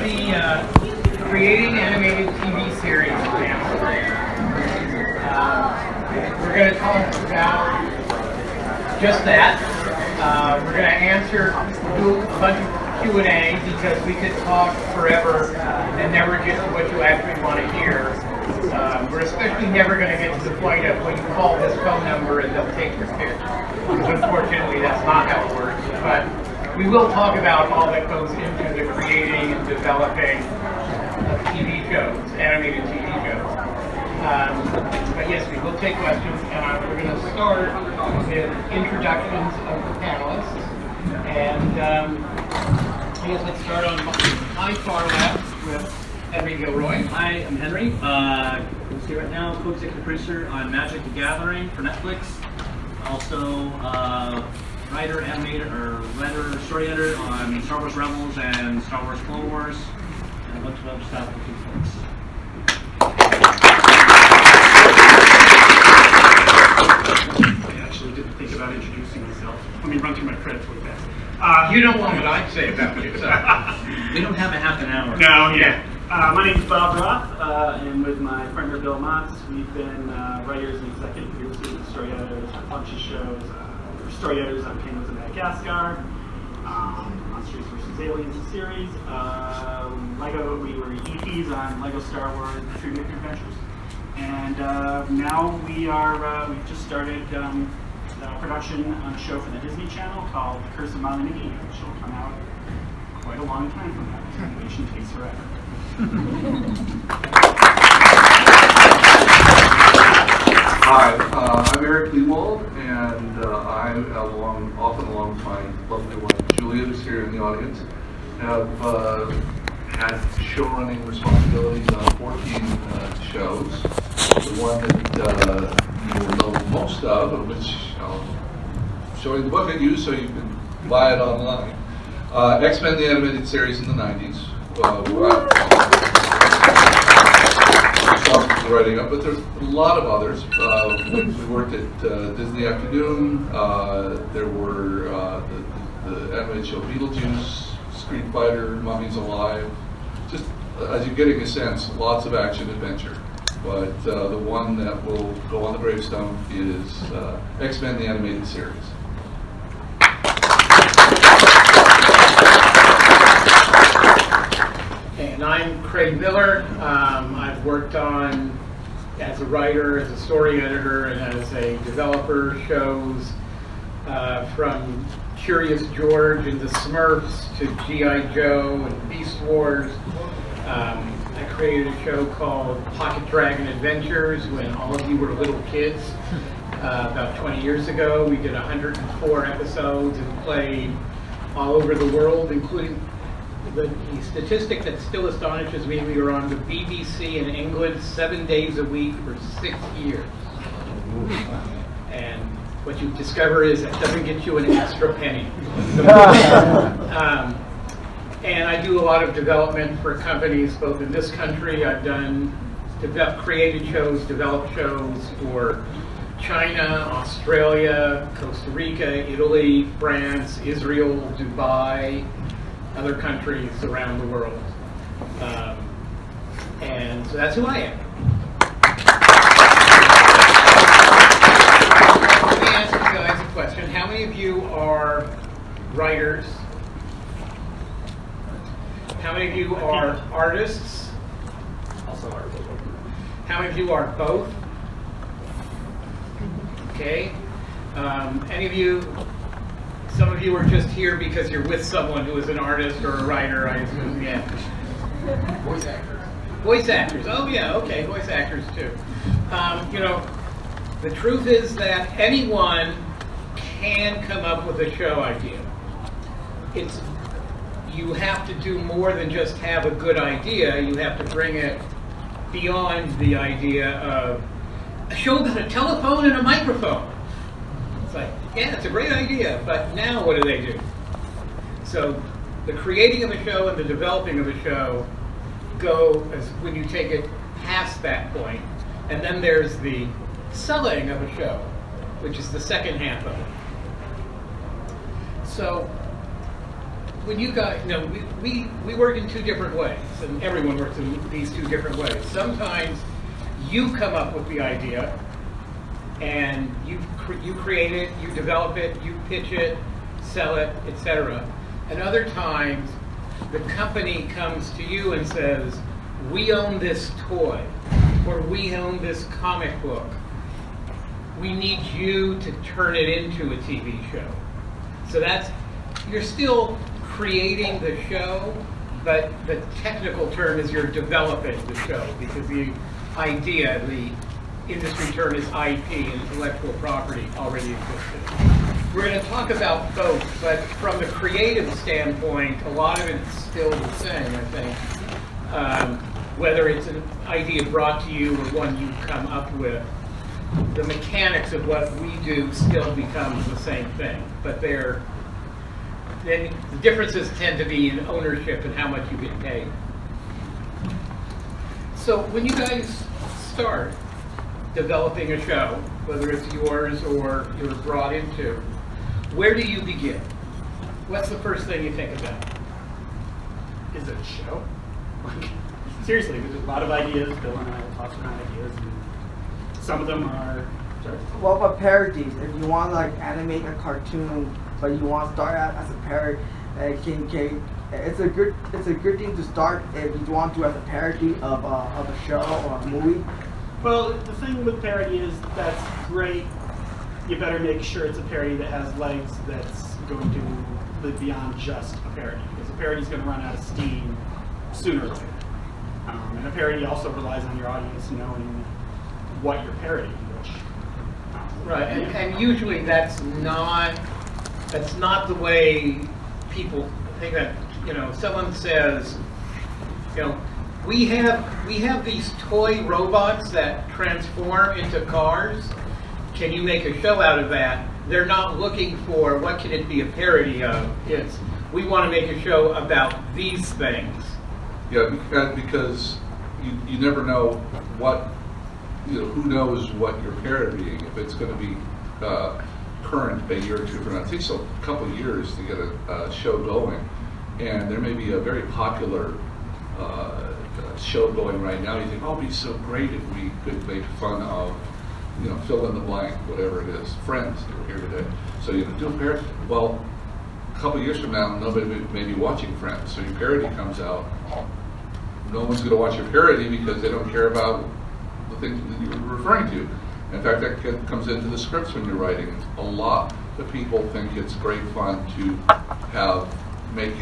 the Creating Animated TV Series panel. We're going to talk about just that. We're going to do a bunch of Q&A because we could talk forever and never get to what you actually want to hear. We're especially never going to get to the point of when you call this phone number and they'll take your pick. Unfortunately, that's not how it works. But we will talk about all that goes into the creating and developing of TV shows, animated TV shows. But yes, we will take questions, and we're going to start with introductions of the panelists. And I guess let's start on my far left with Henry Gilroy. Hi, I'm Henry. I'm here right now, co-executive producer on Magic the Gathering for Netflix. Also, writer, story editor on Star Wars Rebels and Star Wars Clone Wars, and a bunch of other stuff with you folks. I actually didn't think about introducing myself. Let me run through my credits really fast. You don't want what I'd say about yourself. We don't have a half an hour. No, yeah. My name is Bob Roth, and with my partner Bill Motz, we've been writers and executive producers and story editors on a bunch of shows. We're story editors on Penguins of Madagascar, Monsters vs. Aliens series, Lego. We were EPs on Lego Star Wars True Maker Adventures, and now we've just started production on a show for the Disney Channel called The Curse of Molly McGee, which will come out quite a long time from now. The animation takes forever. Hi, I'm Eric Leewald, and I, often along with my lovely wife Julia, who's here in the audience, have had show-running responsibilities on 14 shows. The one that you will know most of which I'll showing the book at you so you can buy it online. X-Men the Animated Series in the 90s. Writing up, but there's a lot of others. We worked at Disney Afternoon. There were the animated show Beetlejuice, Street Fighter, Mummies Alive. Just as you're getting a sense, lots of action adventure. But the one that will go on the gravestone is X-Men the Animated Series. And I'm Craig Miller. I've worked on, as a writer, as a story editor, and as a developer, shows from Curious George and the Smurfs to G.I. Joe and Beast Wars. I created a show called Pocket Dragon Adventures when all of you were little kids. About 20 years ago, we did 104 episodes and played all over the world, including the statistic that still astonishes me, we were on the BBC in England 7 days a week for 6 years. And what you discover is that doesn't get you an extra penny. And I do a lot of development for companies both in this country. I've done created shows, developed shows for China, Australia, Costa Rica, Italy, France, Israel, Dubai, other countries around the world. And so that's who I am. Let me ask you guys a question. How many of you are writers? How many of you are artists? Also artists. How many of you are both? Okay. Any of you? Some of you are just here because you're with someone who is an artist or a writer, I assume, yeah. Voice actors. Voice actors, oh yeah, okay, voice actors too. You know, the truth is that anyone can come up with a show idea. You have to do more than just have a good idea, you have to bring it beyond the idea of a show about a telephone and a microphone. It's like, yeah, it's a great idea, but now what do? So the creating of a show and the developing of a show go as when you take it past that point, and then there's the selling of a show, which is the second half of it. So when you guys, we work in two different ways, and everyone works in these two different ways. Sometimes you come up with the idea, and you create it, you develop it, you pitch it, sell it, etc. And other times, the company comes to you and says, we own this toy, or we own this comic book. We need you to turn it into a TV show. So you're still creating the show, but the technical term is you're developing the show, because the idea, the industry term is IP, intellectual property, already existed. We're going to talk about both, but from the creative standpoint, a lot of it's still the same, I think. Whether it's an idea brought to you or one you come up with, the mechanics of what we do still becomes the same thing, but then the differences tend to be in ownership and how much you get paid. So when you guys start developing a show, whether it's yours or you're brought into, where do you begin? What's the first thing you think about? Is it a show? Seriously, there's a lot of ideas. Bill and I will toss around ideas. And some of them are. Sorry. What about parodies? If you want to like animate a cartoon, but you want to start out as a parody, it's a good thing to start if you want to as a parody of a show or a movie. Well, the thing with parody is that's great. You better make sure it's a parody that has legs, that's going to live beyond just a parody, because a parody is going to run out of steam sooner or later. And a parody also relies on your audience knowing what you're parodying, which right, and usually that's not the way people think. That someone says, we have these toy robots that transform into cars. Can you make a show out of that? They're not looking for what can it be a parody of. It's we want to make a show about these things. Yeah, because you never know what, who knows what you're parodying. If it's going to be current a year or two from now, it takes a couple of years to get a show going, and there may be a very popular show going right now. You think, oh, it'd be so great if we could make fun of, fill in the blank, whatever it is. Friends, that were here today. So you do a parody. Well, a couple of years from now, nobody may be watching Friends. So your parody comes out. No one's going to watch your parody because they don't care about the things that you're referring to. In fact, that comes into the scripts when you're writing. A lot of people think it's great fun to make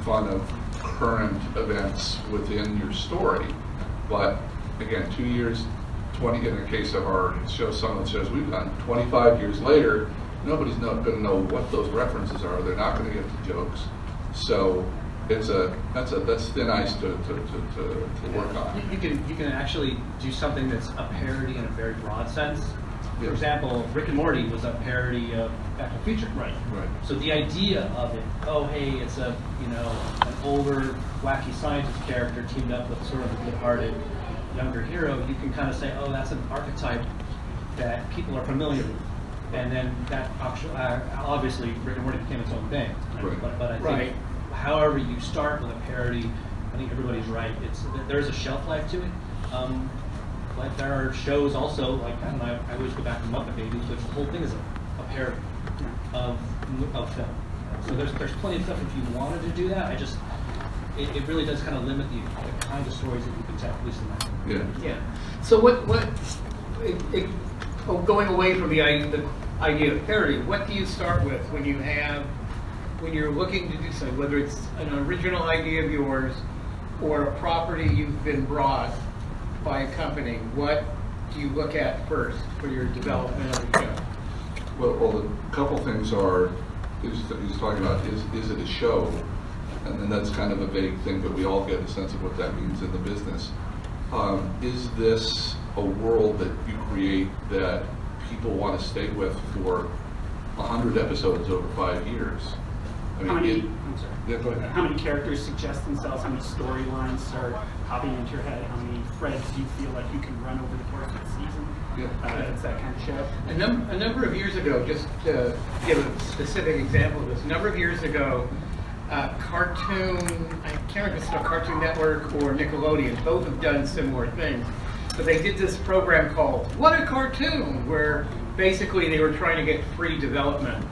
fun of current events within your story. But again, 2 years, 20 in the case of our show, some of the shows we've done, 25 years later, nobody's not going to know what those references are. They're not going to get the jokes. So that's thin ice to work on. You can actually do something that's a parody in a very broad sense. For Yeah. example, Rick and Morty was a parody of Back to the Future. right. Right. So the idea of it, oh hey, it's an older wacky scientist character teamed up with sort of a good-hearted younger hero. You can kind of say, oh, that's an archetype that people are familiar with, and then that obviously Rick and Morty became its own thing. Right. But I think Right. however you start with a parody, I think everybody's right. There's a shelf life to it. Like there are shows also, like I don't know, I always go back to Muppet Babies, which the whole thing is a parody of film. So there's plenty of stuff if you wanted to do that. It really does kind of limit the kind of stories that you can tell, at least in that. Yeah. Yeah. So going away from the idea of parody, what do you start with when you're looking to do something, whether it's an original idea of yours or a property you've been brought by a company? What do you look at first for your development of the show? Well, a couple things he's talking about is it a show? And then that's kind of a vague thing, but we all get a sense of what that means in the business. Is this a world that you create that people want to stay with for 100 episodes over 5 years? I How many? mean, I'm sorry. yeah, go ahead. How many characters suggest themselves? How many storylines start popping into your head? How many threads do you feel like you can run over the course of the season? Yeah. It's that kind of show. A number of years ago, just to give a specific example of this, a number of years ago, Cartoon, I can't remember if it's not Cartoon Network or Nickelodeon. Both have done similar things. But they did this program called What a Cartoon, where basically they were trying to get free development.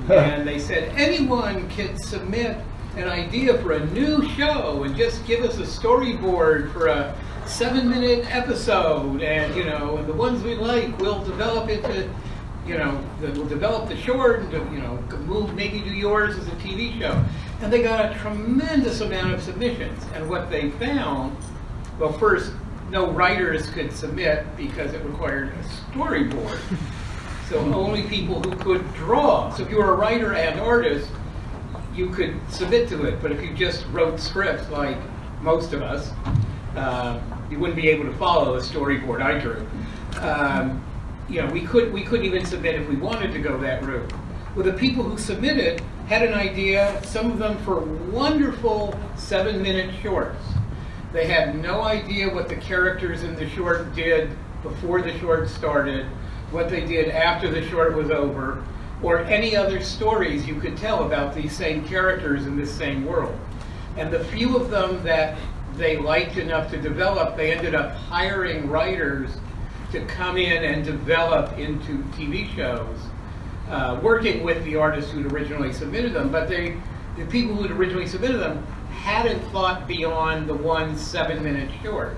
And they said anyone can submit an idea for a new show and just give us a storyboard for a 7-minute episode, and and the ones we like we'll develop into, we'll develop the short and move, maybe do yours as a TV show. And they got a tremendous amount of submissions. And what they found, well, first, no writers could submit because it required a storyboard. So only people who could draw. So if you were a writer and artist, you could submit to it. But if you just wrote scripts like most of us, you wouldn't be able to follow a storyboard I drew. We couldn't even submit if we wanted to go that route. Well, the people who submitted had an idea, some of them for wonderful 7-minute shorts. They had no idea what the characters in the short did before the short started, what they did after the short was over, or any other stories you could tell about these same characters in this same world. And the few of them that they liked enough to develop, they ended up hiring writers to come in and develop into TV shows, working with the artists who'd originally submitted them. But the people who'd originally submitted them hadn't thought beyond the one 7-minute short.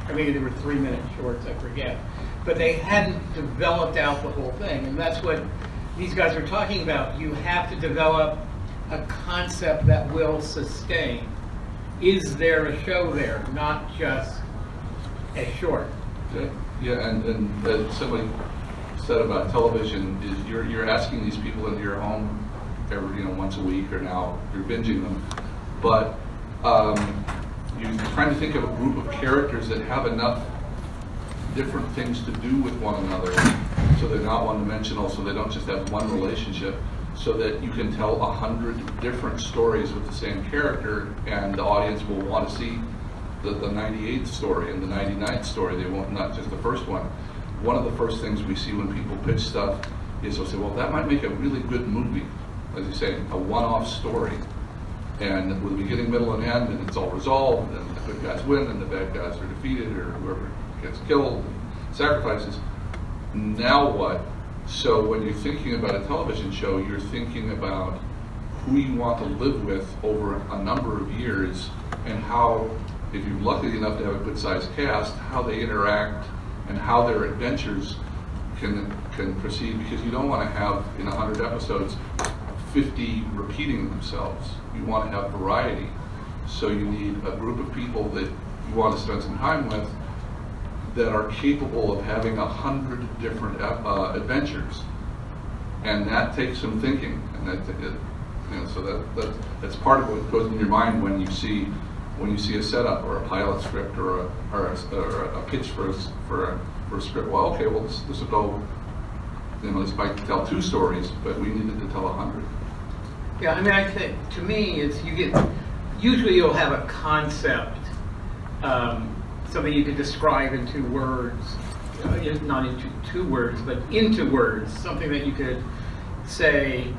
I mean, there were 3-minute shorts, I forget. But they hadn't developed out the whole thing. And that's what these guys are talking about. You have to develop a concept that will sustain. Is there a show there, not just a short? Yeah, and somebody said about television is you're asking these people into your home every once a week, or now you're binging them, but you're trying to think of a group of characters that have enough different things to do with one another, so they're not one-dimensional, so they don't just have one relationship, so that you can tell 100 different stories with the same character, and the audience will want to see the 98th story and the 99th story. They won't, not just the first one. One of the first things we see when people pitch stuff is they'll say, well, that might make a really good movie, as you say, a one-off story. And with a beginning, middle, and end, and it's all resolved, and the good guys win, and the bad guys are defeated, or whoever gets killed, sacrifices. Now what? So when you're thinking about a television show, you're thinking about who you want to live with over a number of years, and how, if you're lucky enough to have a good-sized cast, how they interact and how their adventures can proceed, because you don't want to have, in 100 episodes, 50 repeating themselves. You want to have variety. So you need a group of people that you want to spend some time with that are capable of having 100 different adventures, and that takes some thinking. And so that's part of what goes in your mind when you see a setup or a pilot script or a pitch for a script. Well, okay, well this will go. This might tell 2 stories, but we needed to tell 100. Yeah, I mean, I think, to me, usually you'll have a concept, something you could describe in 2 words, not into 2 words, but into words, something that you could say,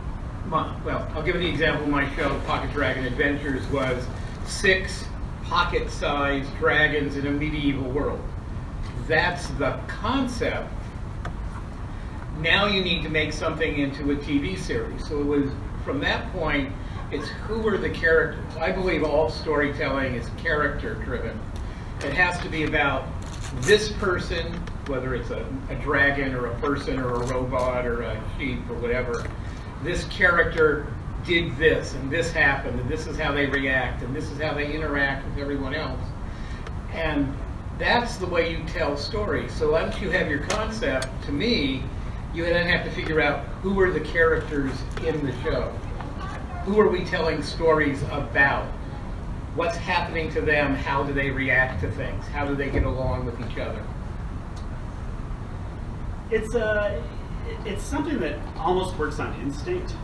well, I'll give you the example. My show, Pocket Dragon Adventures, was 6 pocket-sized dragons in a medieval world. That's the concept. Now you need to make something into a TV series. So it was, from that point, it's who are the characters. I believe all storytelling is character-driven. It has to be about this person, whether it's a dragon or a person or a robot or a sheep or whatever. This character did this, and this happened, and this is how they react, and this is how they interact with everyone else. And that's the way you tell stories. So once you have your concept, to me, you then have to figure out who are the characters in the show. Who are we telling stories about? What's happening to them? How do they react to things? How do they get along with each other? It's something that almost works on instinct.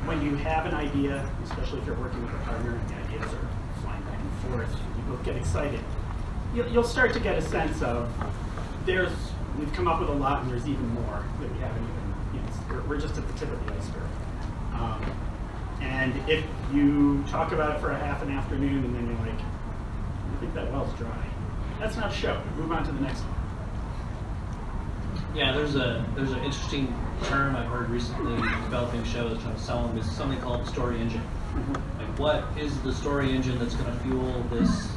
When you have an idea, especially if you're working with a partner and the ideas are flying back and forth, you both get excited. You'll start to get a sense of we've come up with a lot, and there's even more that we haven't even. We're just at the tip of the iceberg. And if you talk about it for a half an afternoon and then you're like, I think that well's dry, that's not a show. Move on to the next one. Yeah, there's an interesting term I've heard recently developing shows trying to sell them is something called the story engine. Like, what is the story engine that's going to fuel this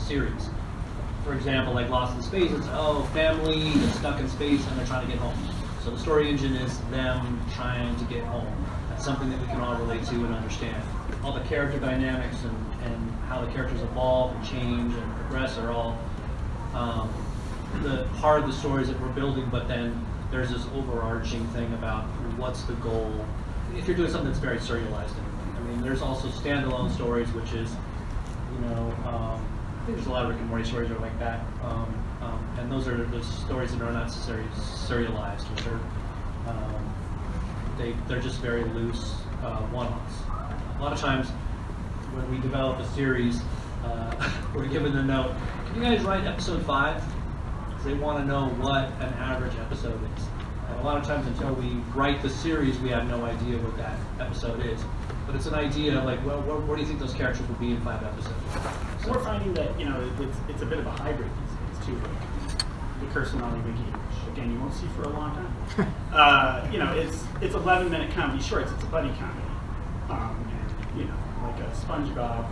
series? For example, like Lost in Space, it's family is stuck in space and they're trying to get home. So the story engine is them trying to get home. That's something that we can all relate to and understand. All the character dynamics and how the characters evolve and change and progress are all the part of the stories that we're building, but then there's this overarching thing about what's the goal. If you're doing something that's very serialized, I mean, there's also standalone stories, which is, I think there's a lot of Rick and Morty stories that are like that, and those are the stories that are not necessarily serialized, which are they're just very loose one-offs. A lot of times when we develop a series, we're given the note, can you guys write episode 5? They want to know what an average episode is. And a lot of times until we write the series, we have no idea what that episode is. But it's an idea like, well, where do you think those characters will be in 5 episodes? So we're finding that, it's a bit of a hybrid these days, too. The Curse and Ollie Wiki, which, again, you won't see for a long time. It's 11-minute comedy shorts. It's a buddy comedy. And, like a SpongeBob,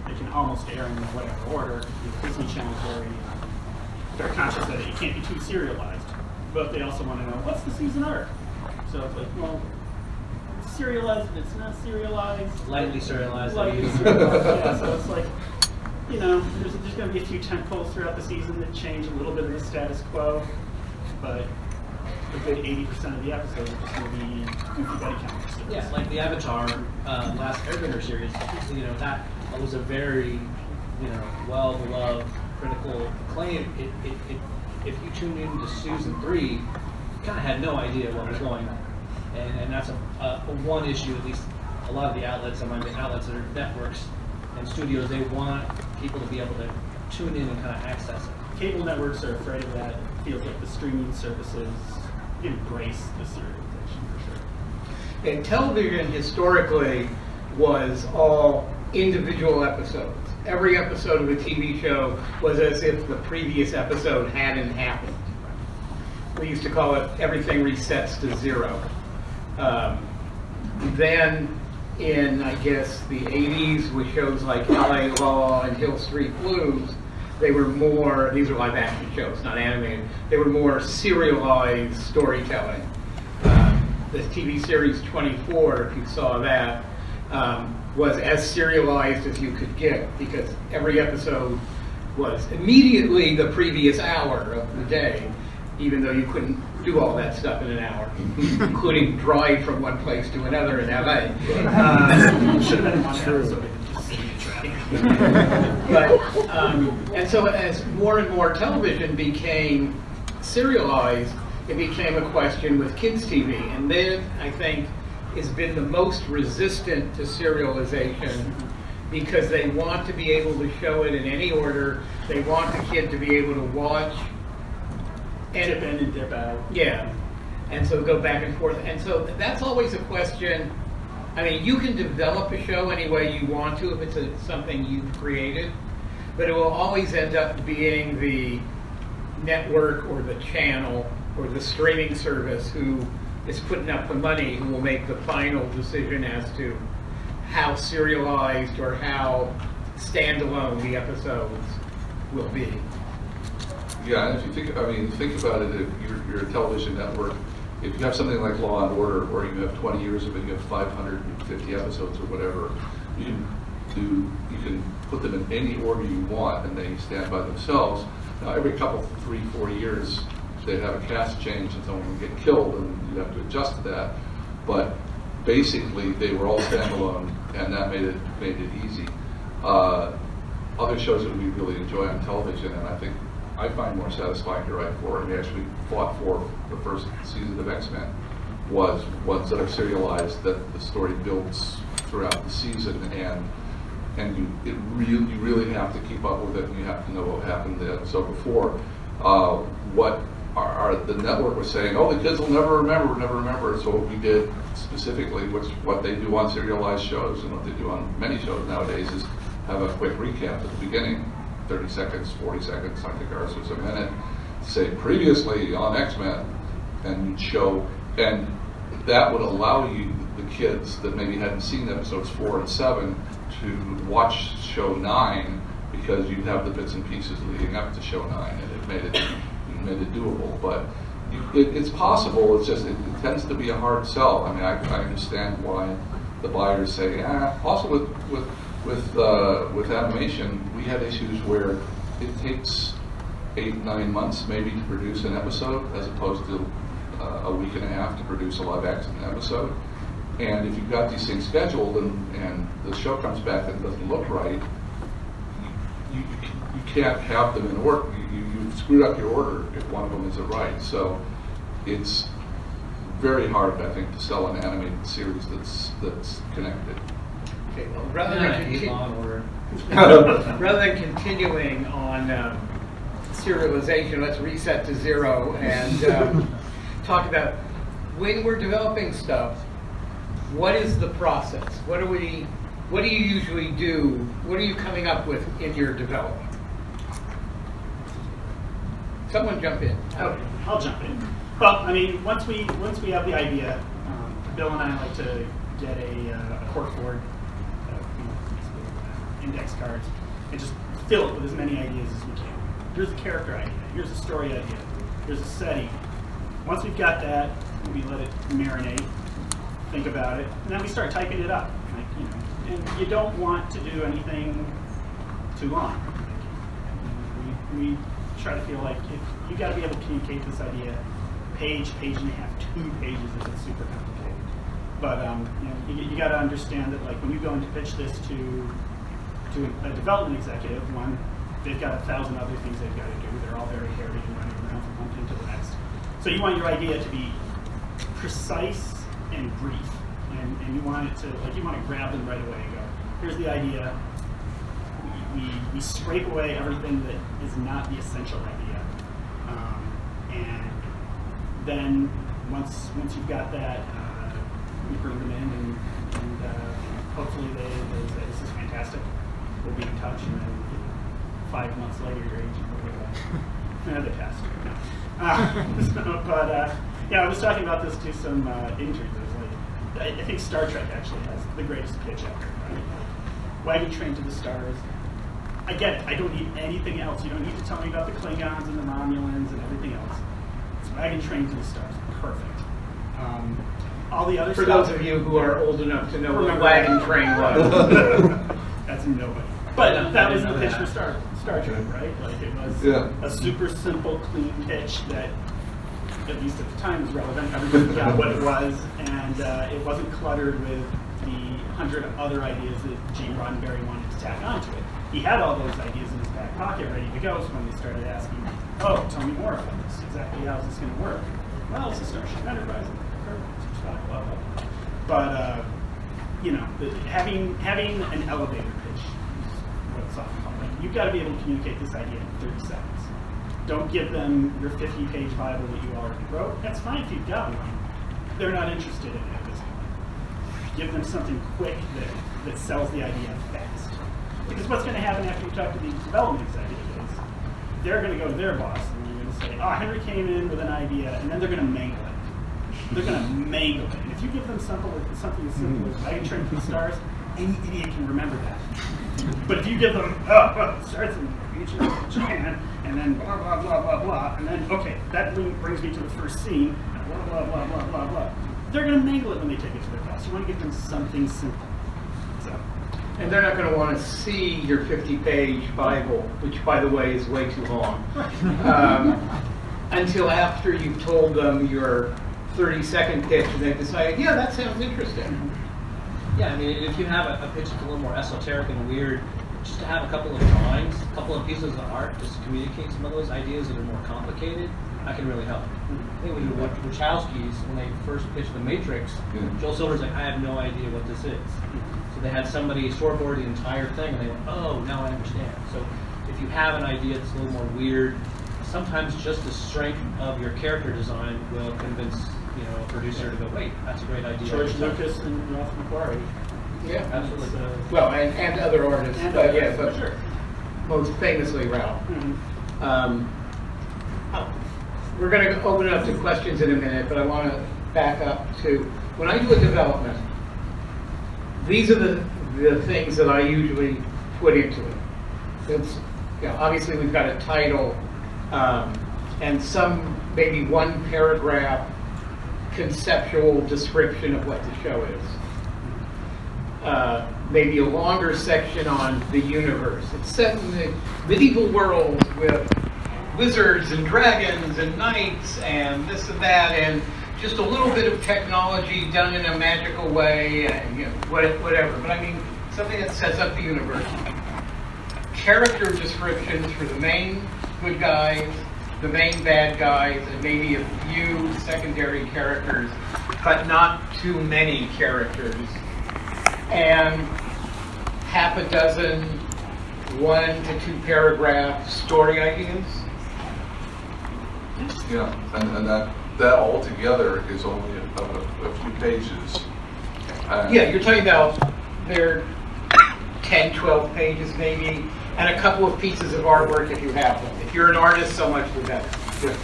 they can almost air in whatever order. The Disney Channel's very conscious that it can't be too serialized, but they also want to know what's the season arc. So it's like, well, it's serialized and it's not serialized. Lightly serialized. Yeah, so it's like, there's going to be a few tentpoles throughout the season that change a little bit of the status quo, but a good 80% of the episodes are just going to be goofy buddy comedy stories. Yeah, like the Avatar Last Airbender series. That was a very, well-beloved, critical acclaim. If you tuned into season 3, you kind of had no idea what was going on, and that's a one issue. At least a lot of the outlets, and the outlets that are networks and studios, they want people to be able to tune in and kind of access it. Cable networks are afraid of that. It feels like the streaming services embrace the serialization for sure. And television historically was all individual episodes. Every episode of a TV show was as if the previous episode hadn't happened. We used to call it everything resets to 0. Then in, I guess, the 80s with shows like LA Law and Hill Street Blues, they were more, these are live action shows, not animated, they were more serialized storytelling. This TV series 24, if you saw that, was as serialized as you could get, because every episode was immediately the previous hour of the day, even though you couldn't do all that stuff in an hour, including drive from one place to another in LA. Should have been one episode. And so as more and more television became serialized, it became a question with kids TV, and then I think has been the most resistant to serialization because they want to be able to show it in any order. They want the kid to be able to watch and dip in and dip out. Yeah, and so go back and forth. And so that's always a question. I mean, you can develop a show any way you want to if it's something you've created, but it will always end up being the network or the channel or the streaming service who is putting up the money who will make the final decision as to how serialized or how standalone the episodes will be. Yeah, and if you think about it, if you're a television network, if you have something like Law and Order, or you have 20 years of it, you have 550 episodes or whatever, you can put them in any order you want, and they stand by themselves. Now, every couple, 3-4 years, they have a cast change, and someone will get killed, and you have to adjust to that. But basically, they were all standalone, and that made it easy. Other shows that we really enjoy on television, and I find more satisfying to write for, and we actually fought for the first season of X-Men, was ones that are serialized, that the story builds throughout the season, and you really have to keep up with it, and you have to know what happened the episode before. What the network was saying, oh, the kids will never remember. So what we did specifically, which what they do on serialized shows and what they do on many shows nowadays, is have a quick recap at the beginning, 30 seconds, 40 seconds, I think ours was a minute, say previously on X-Men, and you'd show, and that would allow you, the kids that maybe hadn't seen episodes 4 and 7, to watch show 9, because you'd have the bits and pieces leading up to show 9, and it made it doable. But it's possible. It's just it tends to be a hard sell. I mean, I understand why the buyers say, yeah. Also with animation, we had issues where it takes 8-9 months maybe to produce an episode, as opposed to a week and a half to produce a live action episode. And if you've got these things scheduled and the show comes back and doesn't look right, you can't have them in order. You've screwed up your order if one of them isn't right. So it's very hard, I think, to sell an animated series that's connected. Okay, well, rather than continuing on serialization, let's reset to 0 and talk about when we're developing stuff. What is the process? What do you usually do? What are you coming up with in your development? Someone jump in. Okay, I'll jump in. Well, I mean, once we have the idea, Bill and I like to get a corkboard, index cards, and just fill it with as many ideas as we can. Here's a character idea. Here's a story idea. Here's a setting. Once we've got that, we let it marinate, think about it, and then we start typing it up. And you don't want to do anything too long. We try to feel like if you got to be able to communicate this idea, page and a half, 2 pages if it's super complicated. But you got to understand that, like, when you go in to pitch this to a development executive, one, they've got 1,000 other things they've got to do. They're all very hairy and running around from one thing to the next. So you want your idea to be precise and brief, and you want it to, like, you want to grab them right away and go, here's the idea. We scrape away everything that is not the essential idea, and then once you've got that, we bring them in and hopefully they say this is fantastic. We'll be in touch, and then 5 months later your agent will go, another test. Yeah, I was talking about this to some interns. I think Star Trek actually has the greatest pitch ever. Right? Wagon train to the stars. I get it. I don't need anything else. You don't need to tell me about the Klingons and the Romulans and everything else. It's wagon train to the stars. Perfect. All the other For stuff. those of you who are old enough to know what wagon train was. That's nobody. But that was the pitch for Star Trek, right? Like, it was a super simple, clean pitch that, at least at the time, was relevant. Everybody got what it was, and it wasn't cluttered with the 100 other ideas that Gene Roddenberry wanted to tack onto it. He had all those ideas in his back pocket ready to go, so when they started asking, oh, tell me more about this. Exactly how is this going to work? Well, it's a Starship Enterprise. Blah, blah, blah. But, having an elevator pitch is what it's often called. Like, you've got to be able to communicate this idea in 30 seconds. Don't give them your 50-page Bible that you already wrote. That's fine if you've got one. They're not interested in it at this point. Give them something quick that sells the idea fast. Because what's going to happen after you talk to the development executive is they're going to go to their boss and they're going to say, oh, Henry came in with an idea, and then they're going to mangle it. They're going to mangle it. And if you give them something as simple as Wagon Train to the Stars, any idiot can remember that. But if you give them, it starts in Japan, and then blah, blah, blah, blah, blah, and then, okay, that brings me to the first scene, and blah, blah, blah, blah, blah, blah. They're going to mangle it when they take it to their boss. You want to give them something simple. So. And they're not going to want to see your 50-page Bible, which, by the way, is way too long, until after you've told them your 30-second pitch, and they decide, yeah, that sounds interesting. Yeah, I mean, if you have a pitch that's a little more esoteric and weird, just to have a couple of drawings, a couple of pieces of art, just to communicate some of those ideas that are more complicated, that can really help. I think when you watch Wachowskis, when they first pitched The Matrix, Joel Silver's like, I have no idea what this is. So they had somebody storyboard the entire thing, and they went, oh, now I understand. So if you have an idea that's a little more weird, sometimes just the strength of your character design will convince a producer to go, wait, that's a great idea. George Lucas and Ralph McQuarrie. Yeah, Absolutely. well, and other artists, And but others, yeah, but for sure. most famously Ralph. Mhm. We're going to open it up to questions in a minute, but I want to back up to when I do a development. These are the things that I usually put into it. It's, obviously we've got a title and some maybe one paragraph conceptual description of what the show is. Maybe a longer section on the universe. It's set in the medieval world with wizards and dragons and knights and this and that, and just a little bit of technology done in a magical way, and whatever. But I mean, something that sets up the universe. Character descriptions for the main good guys, the main bad guys, and maybe a few secondary characters, but not too many characters. And half a dozen 1 to 2 paragraph story ideas. Yeah, and that altogether is only a few pages. Yeah, you're talking about they're 10, 12 pages maybe, and a couple of pieces of artwork if you have them. If you're an artist, so much the better. Yeah,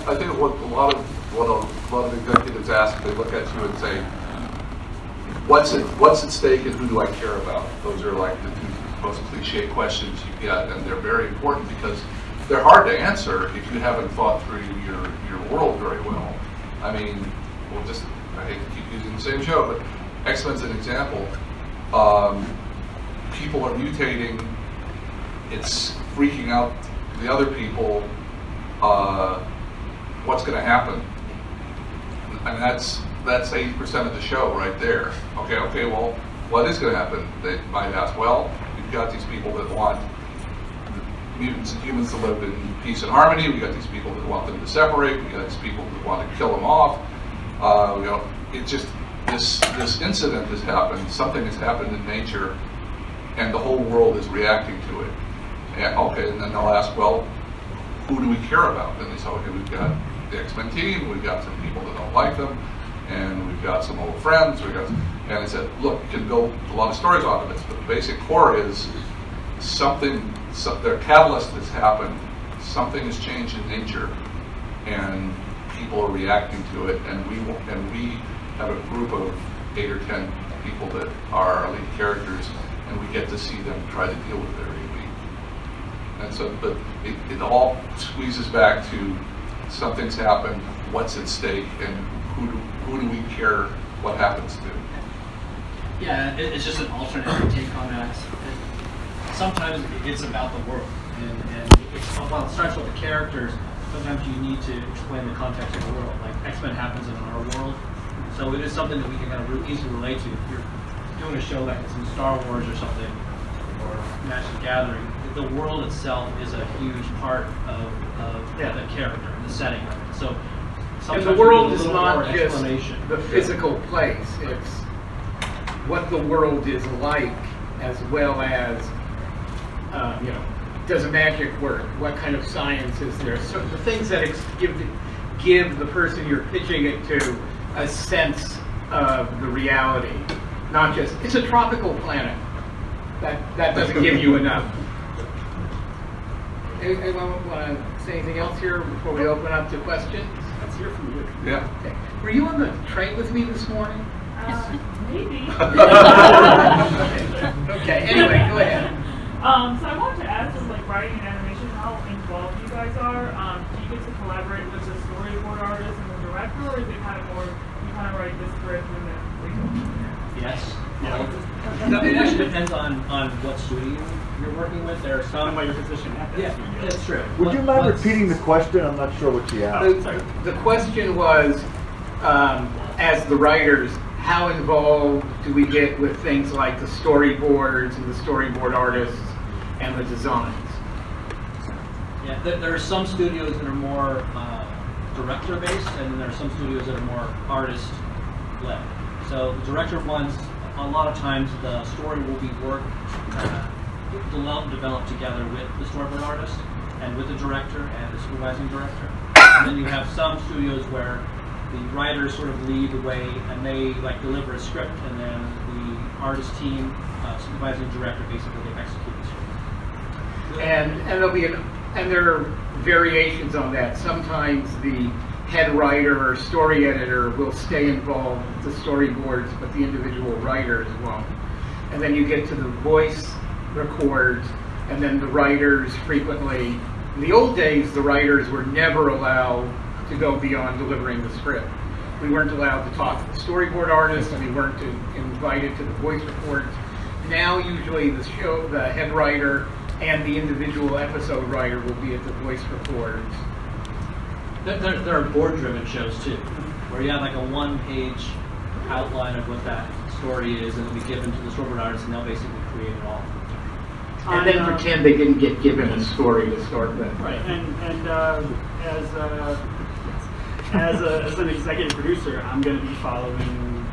I think what a lot of executives ask, they look at you and say, what's at stake and who do I care about? Those are like the 2 most cliche questions you get, and they're very important because they're hard to answer if you haven't thought through your world very well. I mean, I hate to keep using the same show, but X-Men's an example. People are mutating. It's freaking out the other people. What's going to happen? And that's 80% of the show right there. Okay, well, what is going to happen? They might ask, well, you've got these people that want mutants and humans to live in peace and harmony. We got these people that want them to separate. We got these people that want to kill them off. It's just this incident has happened. Something has happened in nature, and the whole world is reacting to it. And then they'll ask, well, who do we care about? And they say, okay, we've got the X-Men team. We've got some people that don't like them, and we've got some old friends. And I said, look, you can build a lot of stories off of this, but the basic core is their catalyst has happened, something has changed in nature, and people are reacting to it, and we have a group of 8 or 10 people that are our lead characters, and we get to see them try to deal with their AV. And so, but it all squeezes back to something's happened, what's at stake, and who do we care what happens to? Yeah, it's just an alternate take on that. Sometimes it's about the world, and while it starts with the characters, sometimes you need to explain the context of the world. Like X-Men happens in our world, so it is something that we can kind of easily relate to. If you're doing a show like it's in Star Wars or something, or Magic the Gathering, the world itself is a huge part of the character and the setting of it. So And sometimes the world we need is a little more not just explanation. the physical place, it's what the world is like, as well as, does magic work? What kind of science is there? So the things that give the person you're pitching it to a sense of the reality, not just, it's a tropical planet. That doesn't give you enough. Anyone want to say anything else here before we open up to questions? Let's hear from you. Yeah. Okay. Were you on the train with me this morning? Maybe. Okay, anyway, go ahead. So I wanted to ask, like writing and animation, how involved you guys are. Do you get to collaborate with the storyboard artist and the director, or is it kind of more you kind of write the script and then we go from there? Yes. No, it actually depends on what studio you're working with. There are some. About your position at that Yeah, studio. that's true. Would you mind Let's- repeating the question? I'm not sure what you asked. The question was, as the writers, how involved do we get with things like the storyboards and the storyboard artists and the designs? Yeah, there are some studios that are more director-based, and there are some studios that are more artist-led. So the director ones, a lot of times the story will be developed together with the storyboard artist. and with the director and the supervising director. And then you have some studios where the writers sort of lead the way and they like deliver a script, and then the artist team, supervising director, basically they execute the script. And there are variations on that. Sometimes the head writer or story editor will stay involved with the storyboards, but the individual writers won't. And then you get to the voice records, and then the writers frequently, in the old days, the writers were never allowed to go beyond delivering the script. We weren't allowed to talk to the storyboard artist, and we weren't invited to the voice records. Now, usually the head writer and the individual episode writer will be at the voice records. There are board-driven shows too, where you have like a one-page outline of what that story is, and it'll be given to the storyboard artist, and they'll basically create it all. And then pretend they didn't get given a story to start with. Right, and as an executive producer, I'm going to be following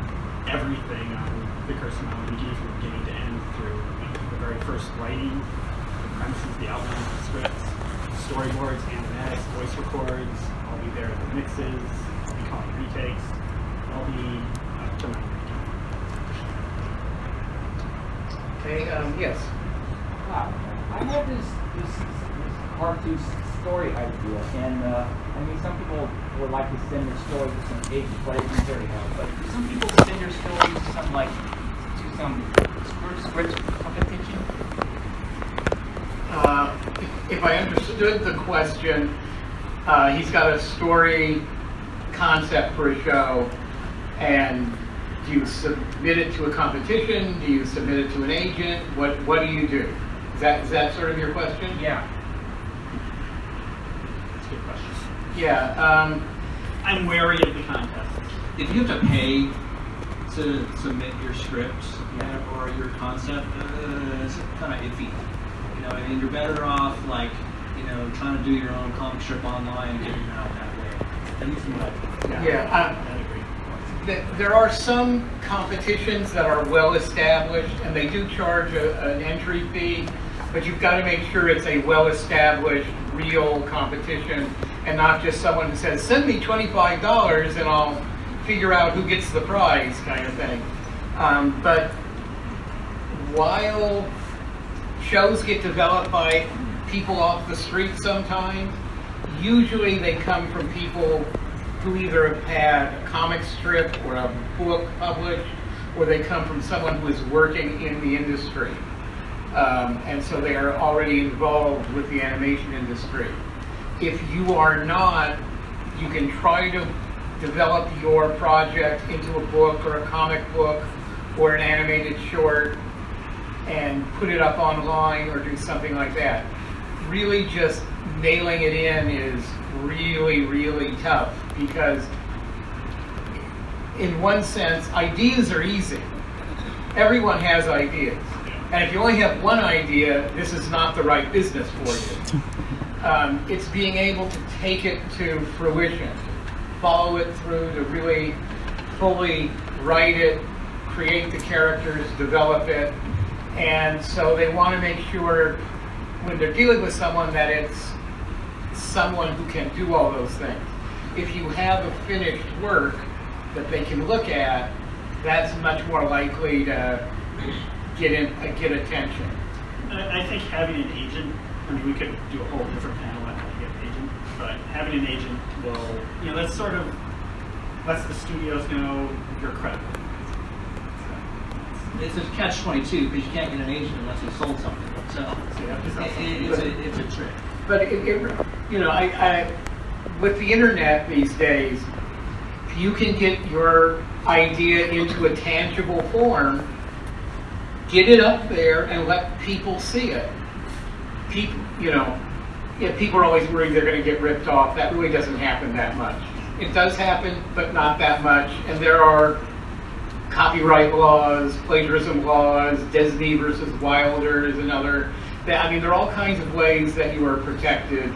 everything on the Curse of Maliki from beginning to end, through the very first writing, the premises, the outlines, the scripts, storyboards, animatics, voice records. I'll be there at the mixes. I'll be calling retakes. I'll be to my Okay, yes. Wow. I have this cartoon story idea, and I mean, some people would like to send their story to some agents, but it's very hard. But some people send their stories to some script competition. If I understood the question, he's got a story concept for a show, and do you submit it to a competition? Do you submit it to an agent? What do you do? Is that sort of your question? Yeah. That's a good question. Yeah. I'm wary of the contest. If you have to pay to submit your scripts or your concept, it's kind of iffy. You know, I mean, you're better off like, you know, trying to do your own comic strip online and getting it out that way. At least in what I think. I agree. There are some competitions that are well established, and they do charge an entry fee, but you've got to make sure it's a well established, real competition, and not just someone who says, send me $25 and I'll figure out who gets the prize kind of thing. But while shows get developed by people off the street sometimes, usually they come from people who either have had a comic strip or a book published, or they come from someone who is working in the industry. And so they are already involved with the animation industry. If you are not, you can try to develop your project into a book or a comic book or an animated short and put it up online or do something like that. Really just nailing it in is really, really tough, because in one sense, ideas are easy. Everyone has ideas. And if you only have one idea, this is not the right business for you. It's being able to take it to fruition, follow it through to really fully write it, create the characters, develop it. And so they want to make sure when they're dealing with someone that it's someone who can do all those things. If you have a finished work that they can look at, that's much more likely to get attention. I think having an agent, I mean, we could do a whole different panel on how to get an agent, but having an agent will, you know, that's sort of lets the studios know you're credible. It's a catch-22 because you can't get an agent unless you sold something. So you have to sell something. it's a trick. But you know, I with the internet these days, if you can get your idea into a tangible form, get it up there and let people see it. People, you know, people are always worried they're going to get ripped off. That really doesn't happen that much. It does happen, but not that much. And there are copyright laws, plagiarism laws, Disney versus Wilder is another. I mean, there are all kinds of ways that you are protected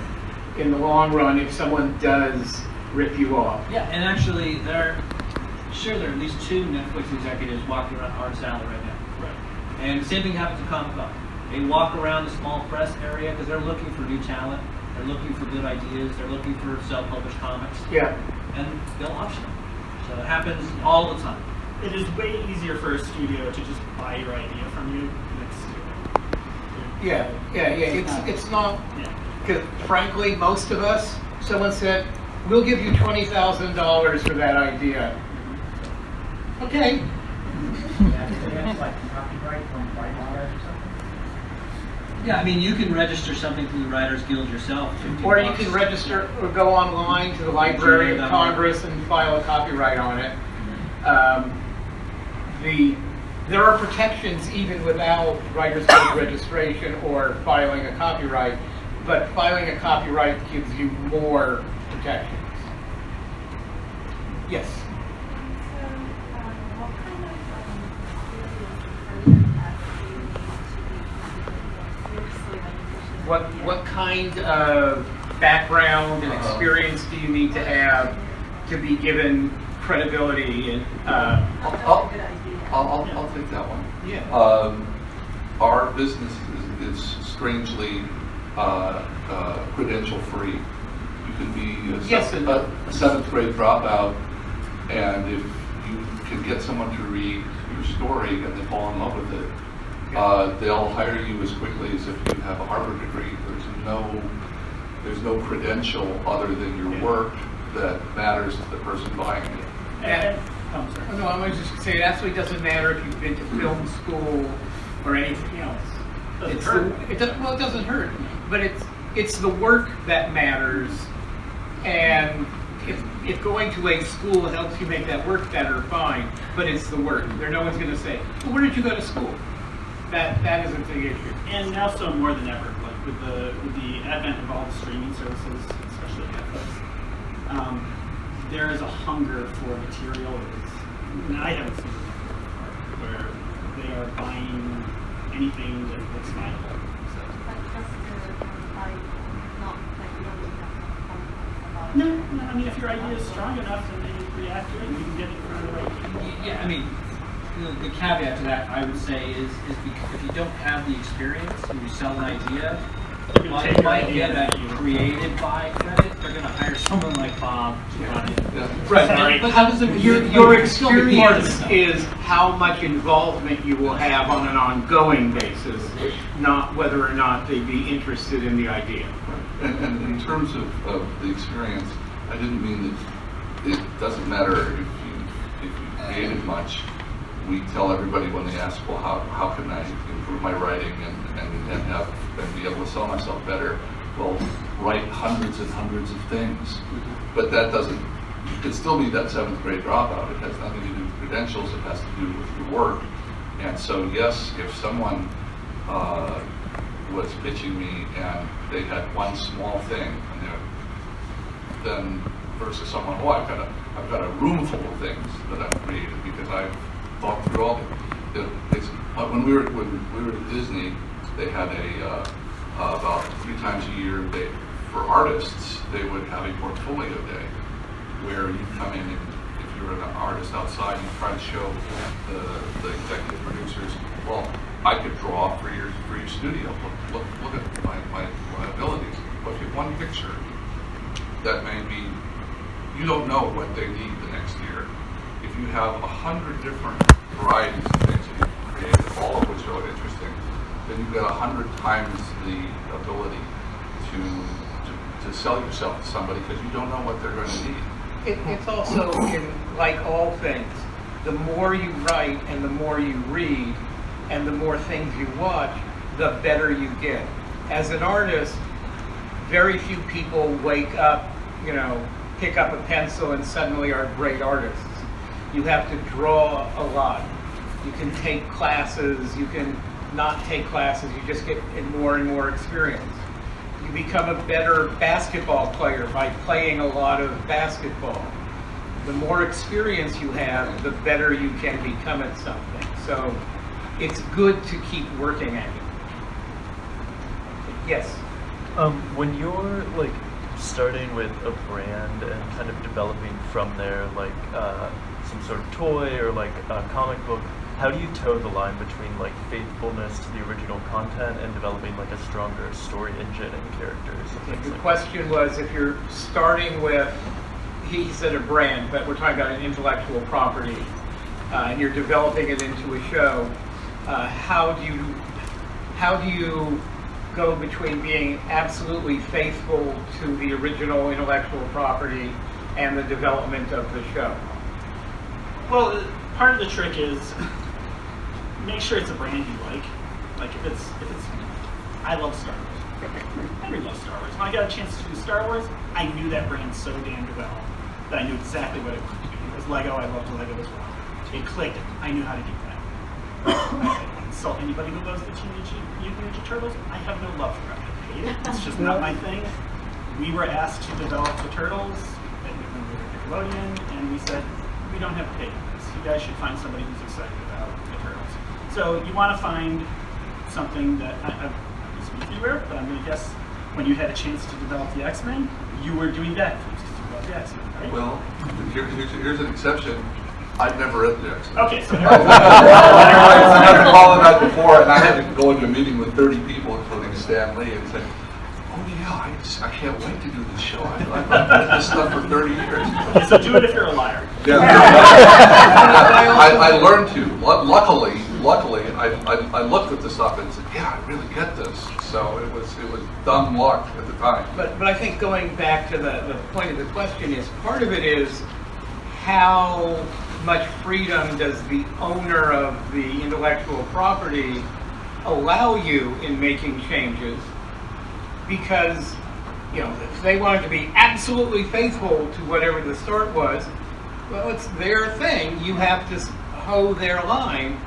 in the long run if someone does rip you off. Yeah, and actually, there are at least 2 Netflix executives walking around Arts Alley right now. Right. And the same thing happens at Comic-Con. They walk around the small press area because they're looking for new talent. They're looking for good ideas. They're looking for self-published comics, Yeah. and they'll option them. So it happens all the time. It is way easier for a studio to just buy your idea from you than it's Yeah. It's not, Yeah. because frankly, most of us, someone said, we'll give you $20,000 for that idea. Okay. Yeah, I mean, you can register something through the Writers Guild yourself. Or you can register or go online to the Library of Congress and file a copyright on it. There are protections even without Writers Guild registration or filing a copyright, but filing a copyright gives you more protections. Yes. What kind of background and experience do you need to have to be given credibility? And I'll take that one. yeah, Our business is strangely credential free. You can be a seventh grade dropout, and if you can get someone to read your story and they fall in love with it, they'll hire you as quickly as if you have a Harvard degree. There's no credential other than your work that matters to the person buying it. no, I was just going to say it actually doesn't matter if you've been to film school or anything else. It doesn't hurt, but it's the work that matters, and if going to a school helps you make that work better, fine. But it's the work. No one's going to say, well, where did you go to school? That isn't the issue. And now so more than ever, like with the advent of all the streaming services, especially Netflix, there is a hunger for material that I haven't seen it before, where they are buying anything that looks viable. No, I mean, if your idea is strong enough and they react to it, you can get it in front of the right people. Yeah, I mean, the caveat to that, I would say, is because if you don't have the experience and you sell an idea, You're while gonna you take might your get idea a and you- creative by credit, they're going to hire someone like Bob to run it. Right. Sorry. But how does it? Your it's still be part of experience it, though. is how much involvement you will have on an ongoing basis, not whether or not they'd be interested in the idea. And in terms of the experience, I didn't mean that it doesn't matter if you created much. We tell everybody when they ask, well, how can I improve my writing and be able to sell myself better? Well, write hundreds and hundreds of things. But that doesn't, you could still be that seventh grade dropout. It has nothing to do with credentials, it has to do with your work. And so yes, if someone was pitching me and they had one small thing, and then versus someone, oh, I've got a room full of things that I've created because I've thought through all the. When we were at Disney, they had about 3 times a year for artists they would have a portfolio day where you come in and if you're an artist outside you try to show the executive producers, well, I could draw for your studio. Look at my abilities. But if you have one picture that may be, you don't know what they need the next year. If you have 100 different varieties of things that you've created, all of which are interesting, then you've got 100 times the ability to sell yourself to somebody because you don't know what they're going to need. It's also, like all things, the more you write and the more you read and the more things you watch, the better you get. As an artist, very few people wake up, pick up a pencil and suddenly are great artists. You have to draw a lot. You can take classes, you can not take classes, you just get more and more experience. You become a better basketball player by playing a lot of basketball. The more experience you have, the better you can become at something. So it's good to keep working at it. Yes? When you're starting with a brand and kind of developing from there, some sort of toy or a comic book, how do you toe the line between like faithfulness to the original content and developing like a stronger story engine and characters and things The like question was, if you're starting with, he said a brand, but we're talking about an intellectual property, and you're developing it into a show, how do you go between being absolutely faithful to the original intellectual property and the development of the show? Well, part of the trick is make sure it's a brand you like. Like if it's, I love Star Wars. Everybody loves Star Wars. When I got a chance to do Star Wars, I knew that brand so damned well that I knew exactly what it wanted to be. It was Lego. I loved Lego as well. It clicked. I knew how to do that. I don't insult anybody who loves the Teenage Mutant Ninja Turtles. I have no love for them. I hate it. It's just not my thing. We were asked to develop the Turtles when we were at Nickelodeon, and we said, we don't have to pay for this. You guys should find somebody who's excited about the Turtles. So you want to find something that, I'm speaking everywhere, but I'm going to guess when you had a chance to develop the X-Men, you were doing that first to develop the X-Men, right? Well, here's an exception. I've never read the X-Men. Okay, so I had to call it out before, and I had to go into a meeting with 30 people, including Stan Lee, and say, "Oh yeah, I can't wait to do this show. I've read this stuff for 30 years." Okay, so do it if you're a liar. Yeah. I learned to. Luckily, I looked at the stuff and said, "Yeah, I really get this." So it was dumb luck at the time. But I think going back to the point of the question is, part of it is how much freedom does the owner of the intellectual property allow you in making changes? Because, you know, if they wanted to be absolutely faithful to whatever the start was, well, it's their thing. You have to hoe their line.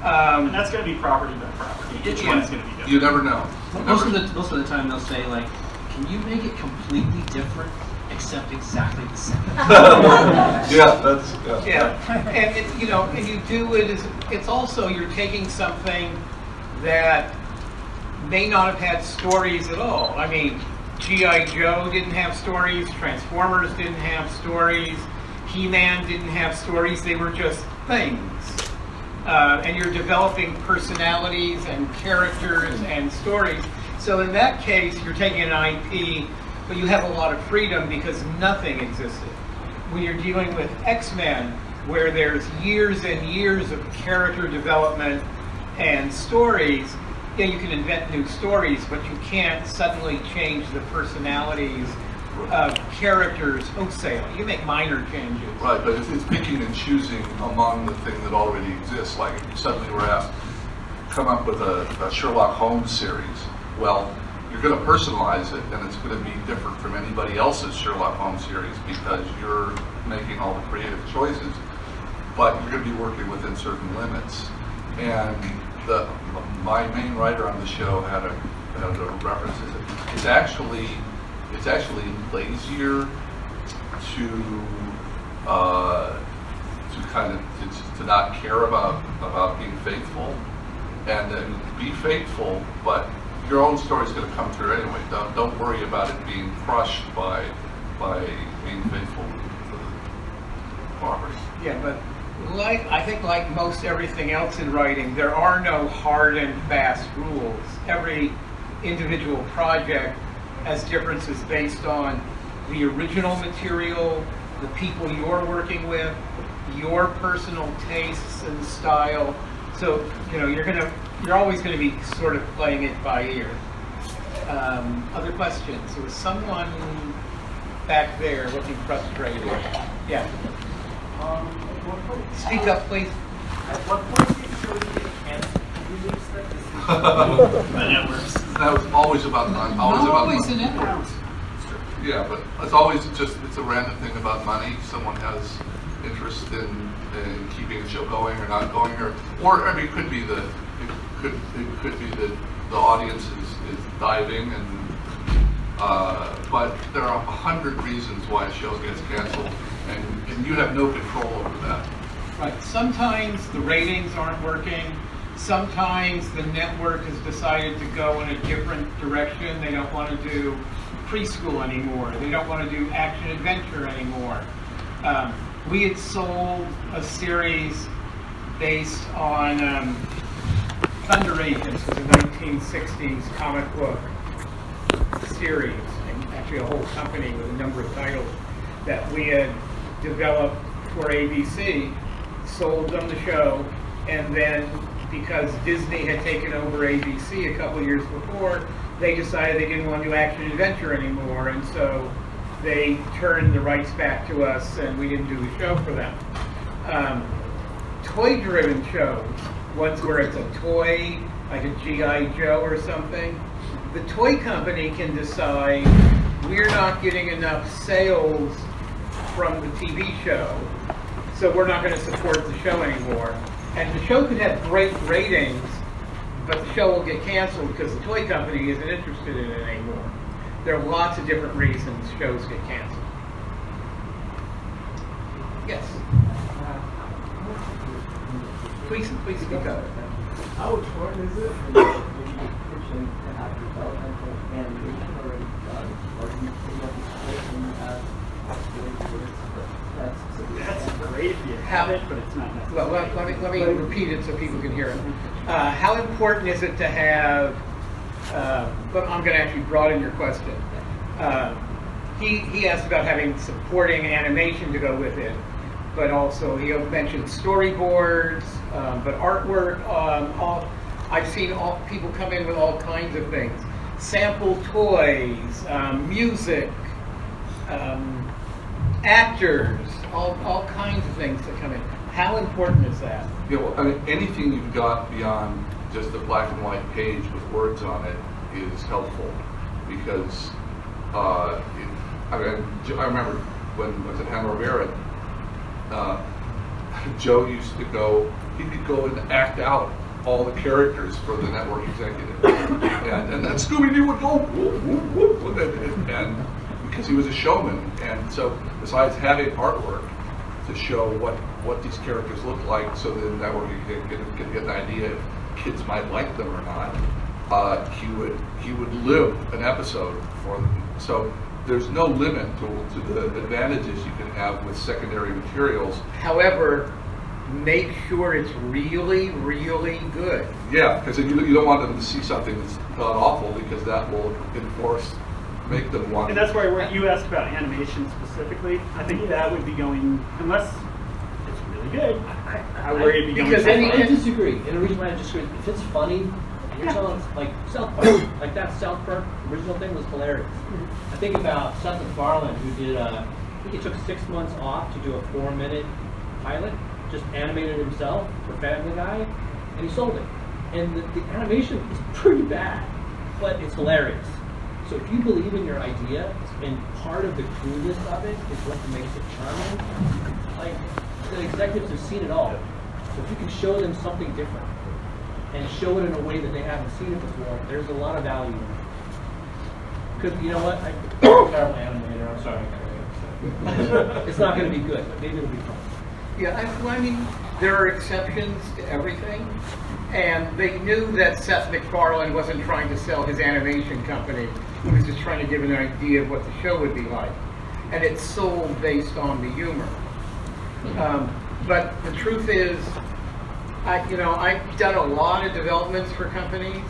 And that's going to be property by property. Each one's going to be different. You never know. Most of the time they'll say like, can you make it completely different except exactly the same? Yeah, and it, you know, and you do it as, it's also, you're taking something that may not have had stories at all. I mean, G.I. Joe didn't have stories, Transformers didn't have stories, He-Man didn't have stories, they were just things. And you're developing personalities and characters and stories. So in that case, you're taking an IP, but you have a lot of freedom because nothing existed. When you're dealing with X-Men, where there's years and years of character development and stories, yeah, you can invent new stories, but you can't suddenly change the personalities of characters wholesale. You make minor changes. Right, but it's picking and choosing among the thing that already exists. Like suddenly we're asked, come up with a Sherlock Holmes series. Well, you're going to personalize it, and it's going to be different from anybody else's Sherlock Holmes series because you're making all the creative choices, but you're going to be working within certain limits. And my main writer on the show had a reference. It's actually lazier to not care about being faithful, and then be faithful, but your own story's going to come through anyway. Don't worry about it being crushed by being faithful to the property. Yeah, but I think like most everything else in writing, there are no hard and fast rules. Every individual project has differences based on the original material, the people you're working with, your personal tastes and style. So, you know, you're always going to be sort of playing it by ear. Other questions? There was someone back there looking frustrated. Yeah. Speak up, please. At what point did you show you get canceled? Did you expect this? The networks. That was always about money. Always the networks. Yeah, but it's always it's a random thing about money. Someone has interest in keeping a show going or not going, or I mean, it could be that the audience is diving, but there are 100 reasons why a show gets canceled, and you have no control over that. Right. Sometimes the ratings aren't working. Sometimes the network has decided to go in a different direction. They don't want to do preschool anymore. They don't want to do action adventure anymore. We had sold a series based on Thunder Agents, was a 1960s comic book series, and actually a whole company with a number of titles that we had developed for ABC, sold them the show, and then because Disney had taken over ABC a couple years before, they decided they didn't want to do action adventure anymore, and so they turned the rights back to us, and we didn't do the show for them. Toy-driven shows, ones where it's a toy, like a G.I. Joe or something, the toy company can decide we're not getting enough sales from the TV show, so we're not going to support the show anymore. And the show could have great ratings, but the show will get canceled because the toy company isn't interested in it anymore. There are lots of different reasons shows get canceled. Yes? Please speak up. How important is it for you to be pitching to have developmental animation already done? Or do you think that That's great if you have it, but it's not necessary. Well, let me repeat it so people can hear it. How important is it to have, but I'm going to actually broaden your question. He asked about having supporting animation to go with it, but also he mentioned storyboards, but artwork, I've seen people come in with all kinds of things. Sample toys, music, actors, all kinds of things that come in. How important is that? Yeah, well, I mean, anything you've got beyond just a black and white page with words on it is helpful, because I remember when I was at Hanna-Barbera, Joe used to go, he could go and act out all the characters for the network executive. And then Scooby-Doo would go, whoop, whoop, whoop, and because he was a showman. And so besides having artwork to show what these characters look like, so the network could get an idea if kids might like them or not, he would live an episode for them. So there's no limit to the advantages you can have with secondary materials. However, make sure it's really, really good. Yeah, because you don't want them to see something that's god awful, because that will make them want. And that's where you asked about animation specifically. I think that would be going, unless it's really good, I worry it'd be going. Because I disagree. And the reason why I disagree, if it's funny, and you're telling like South Park, like that South Park original thing was hilarious. I think about Seth MacFarlane, who did, I think he took 6 months off to do a 4-minute pilot, just animated himself for Family Guy, and he sold it. And the animation is pretty bad, but it's hilarious. So if you believe in your idea, and part of the coolness of it is what makes it charming, like the executives have seen it all. So if you can show them something different, and show it in a way that they haven't seen it before, there's a lot of value in it. Because you know what? I'm a terrible animator, I'm sorry. It's not going to be good, but maybe it'll be fun. Yeah, I mean, there are exceptions to everything, and they knew that Seth MacFarlane wasn't trying to sell his animation company. He was just trying to give an idea of what the show would be like, and it's sold based on the humor. But the truth is, I've done a lot of developments for companies.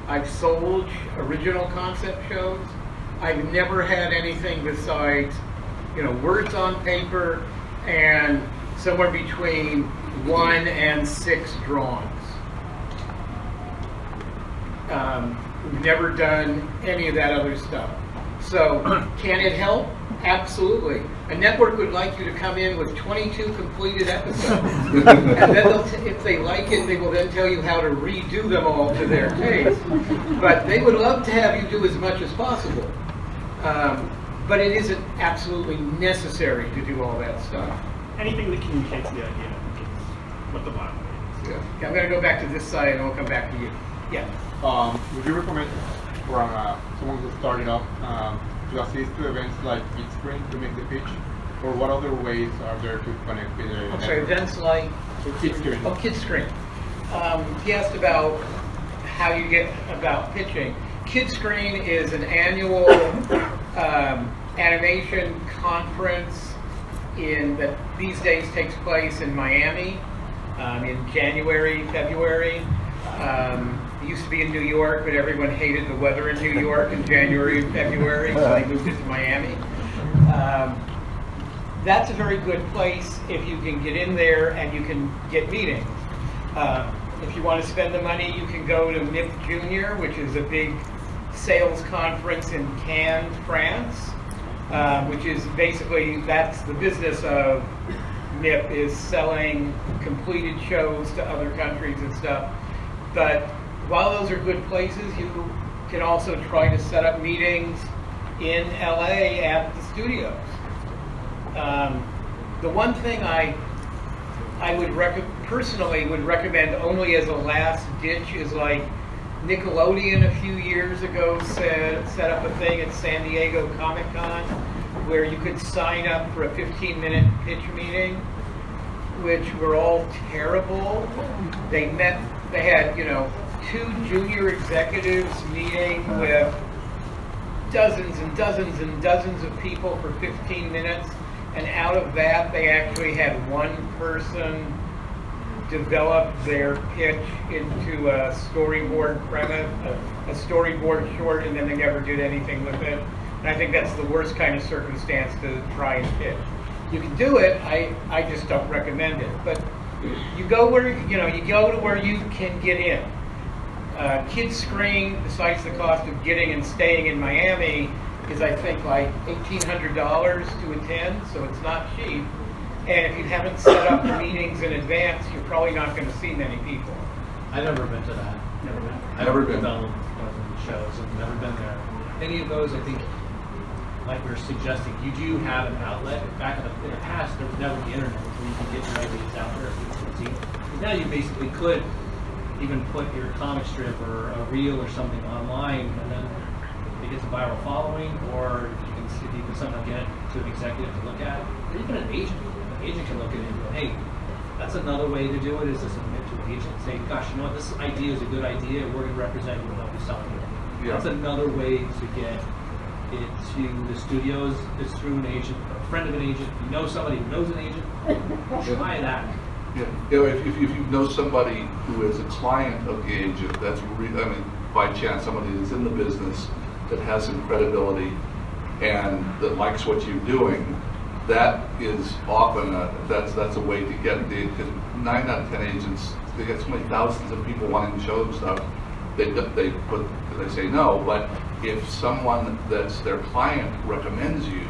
I've sold original concept shows. I've never had anything besides, words on paper and somewhere between 1 and 6 drawings. We've never done any of that other stuff. So, can it help? Absolutely. A network would like you to come in with 22 completed episodes. And then if they like it, they will then tell you how to redo them all to their taste. But they would love to have you do as much as possible. But it isn't absolutely necessary to do all that stuff. Anything that communicates the idea is what the bottom line is. Yeah. I'm going to go back to this side and I'll come back to you. Yeah. Would you recommend for someone who started up to assist to events like Geekdom to make the pitch? Or what other ways are there to connect with the I'm sorry, events like? Geekdom. Oh, Kidscreen. He asked about how you get about pitching. Kidscreen is an annual animation conference that these days takes place in Miami. in January, February. It used to be in New York, but everyone hated the weather in New York in January and February, so they moved it to Miami. That's a very good place if you can get in there and you can get meetings. If you want to spend the money, you can go to MIP Junior, which is a big sales conference in Cannes, France, which is basically, that's the business of MIP, is selling completed shows to other countries and stuff. But while those are good places, you can also try to set up meetings in LA at the studios. The one thing I would personally would recommend only as a last ditch is like Nickelodeon a few years ago set up a thing at San Diego Comic-Con where you could sign up for a 15-minute pitch meeting, which were all terrible. They had, 2 junior executives meeting with dozens and dozens and dozens of people for 15 minutes. And out of that, they actually had one person develop their pitch into a storyboard premise, a storyboard short, and then they never did anything with it. And I think that's the worst kind of circumstance to try and pitch. You can do it, I just don't recommend it. But you go where, you go to where you can get in. Kids Screen, besides the cost of getting and staying in Miami, is I think like $1,800 to attend, so it's not cheap. And if you haven't set up the meetings in advance, you're probably not going to see many people. I've never been to that. Never been. I've done shows and never been there. Any of those, I think, like we were suggesting, you do have an outlet. Back in the past, there was never the internet, so you could get your ideas out there if you could see. Now you basically could even put your comic strip or a reel or something online, and then it gets a viral following, or you can somehow get it to an executive to look at, or even an agent. An agent can look at it and go, hey, that's another way to do it, is to submit to an agent and say, gosh, you know what, this idea is a good idea, we're going to represent you and help you sell it. Yeah. That's another way to get it to the studios, is through an agent, or a friend of an agent. If you know somebody who knows an agent, try that. Yeah, if you know somebody who is a client of the agent, that's by chance, somebody that's in the business, that has some credibility and that likes what you're doing, that is often that's a way to get it. Because 9 out of 10 agents, they get so many thousands of people wanting to show them stuff, they say no. But if someone that's their client recommends you,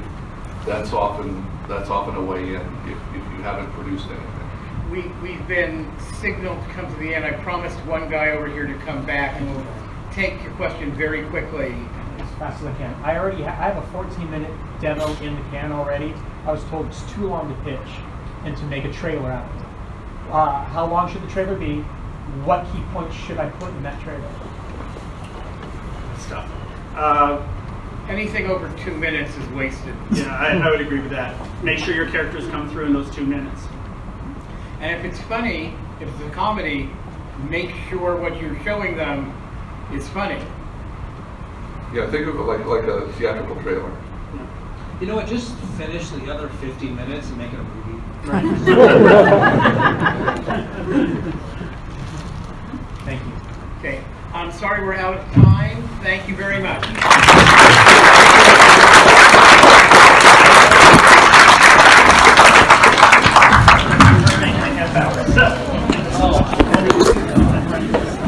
that's often a way in if you haven't produced anything. We've been signaled to come to the end. I promised one guy over here to come back, and we'll take your question very quickly. As fast as I can. I have a 14-minute demo in the can already. I was told it's too long to pitch and to make a trailer out of it. How long should the trailer be? What key points should I put in that trailer? Stuff. Anything over 2 minutes is wasted. Yeah, I would agree with that. Make sure your characters come through in those 2 minutes. And if it's funny, if it's a comedy, make sure what you're showing them is funny. Yeah, think of it like a theatrical trailer. You know what, just finish the other 50 minutes and make it a movie. Right. Thank you. Okay, I'm sorry we're out of time. Thank you very much.